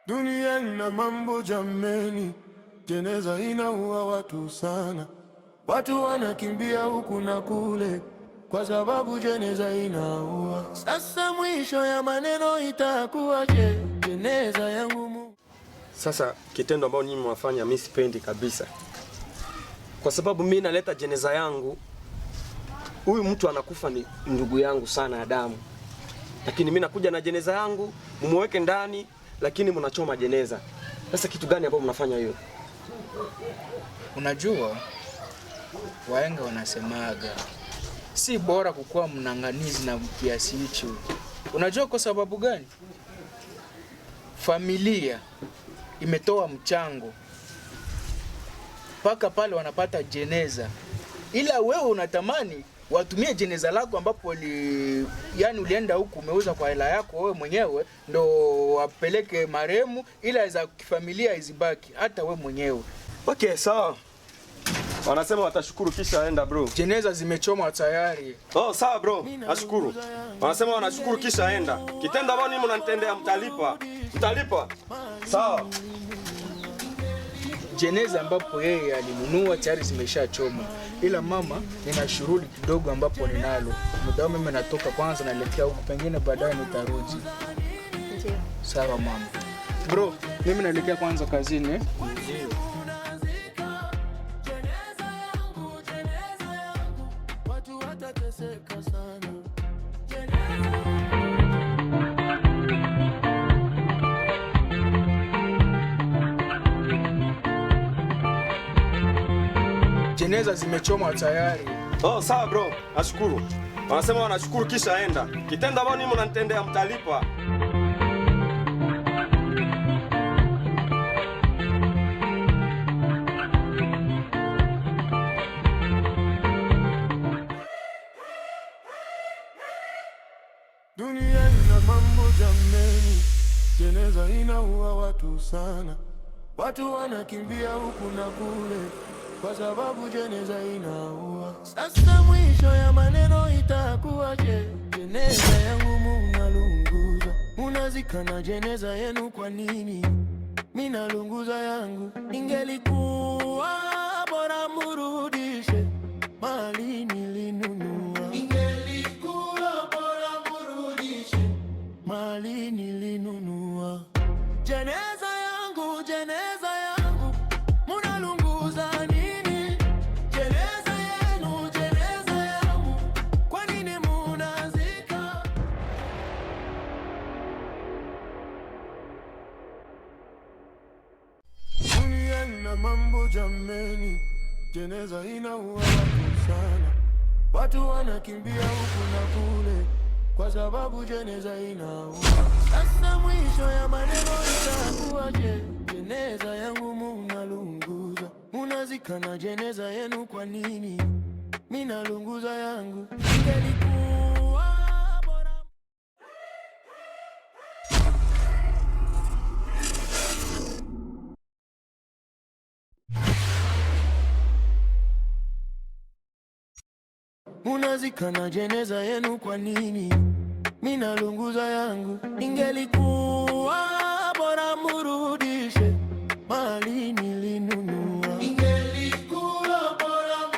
Dunia ina mambo jameni, jeneza inaua watu sana. Watu wanakimbia huku na kule kwa sababu jeneza inaua. Sasa mwisho ya maneno itakuwaje? Jeneza yangu Sasa kitendo ambao nyinyi mwafanya mimi sipendi kabisa. Kwa sababu mimi naleta jeneza yangu, huyu mtu anakufa ni ndugu yangu sana ya damu. Lakini mimi nakuja na jeneza yangu, mumweke ndani, lakini mnachoma jeneza. Sasa kitu gani ambao mnafanya hiyo? Unajua wahenga wanasemaga si bora kukuwa mnanganizi na kiasi hicho. Unajua kwa sababu gani? Familia imetoa mchango mpaka pale wanapata jeneza, ila wewe unatamani watumie jeneza lako ambapo yani ulienda huku umeuza kwa hela yako wewe mwenyewe ndo wapeleke marehemu, ila za kifamilia izibaki hata wewe mwenyewe. Okay, sawa. Wanasema watashukuru kisha aenda bro. Jeneza zimechomwa tayari. Oh, sawa bro. Nashukuru. Wanasema wanashukuru kisha aenda. Kitendo ambao ninyi mnanitendea mtalipa. Mtalipa. Sawa. Jeneza ambapo yeye alinunua tayari zimeshachoma. Ila mama, nina shughuli kidogo ambapo ninalo. Muda mimi natoka kwanza naelekea huko, pengine baadaye nitarudi. Ndio. Sawa mama. Bro, mimi naelekea kwanza kazini. Ndio. Jeneza zimechomwa tayari. Oh, sawa bro. Nashukuru. Wanasema wanashukuru kisha aenda. Kitendo ambao ninyi mnanitendea mtalipa. Dunia ina mambo jameni, jeneza inaua watu sana. Watu wanakimbia huku na kule kwa sababu jeneza inaua. Sasa mwisho ya maneno itakuwaje? Jeneza yangu munalunguza, munazika na jeneza yenu kwa nini? Mimi nalunguza yangu, ingelikuwa bora murudishe mali nilinunua. Ingelikuwa bora murudishe mali nilinunua. Jeneza yangu, jeneza yangu munalunguza nini? Jeneza yenu, jeneza yangu kwa nini munazika? Dunia ina mambo jameni, jeneza inaua watu sana. Watu wanakimbia huku na kule kwa sababu jeneza inaua. Sasa mwisho ya maneno itakuwaje? Jeneza yangu munalunguza, munazika na jeneza yenu kwa nini? Mimi nalunguza yangu, ingelikuwa bora. Munazika na jeneza yenu kwa nini? Mimi nalunguza yangu, ingelikuwa bora murudishe mali nilinunua.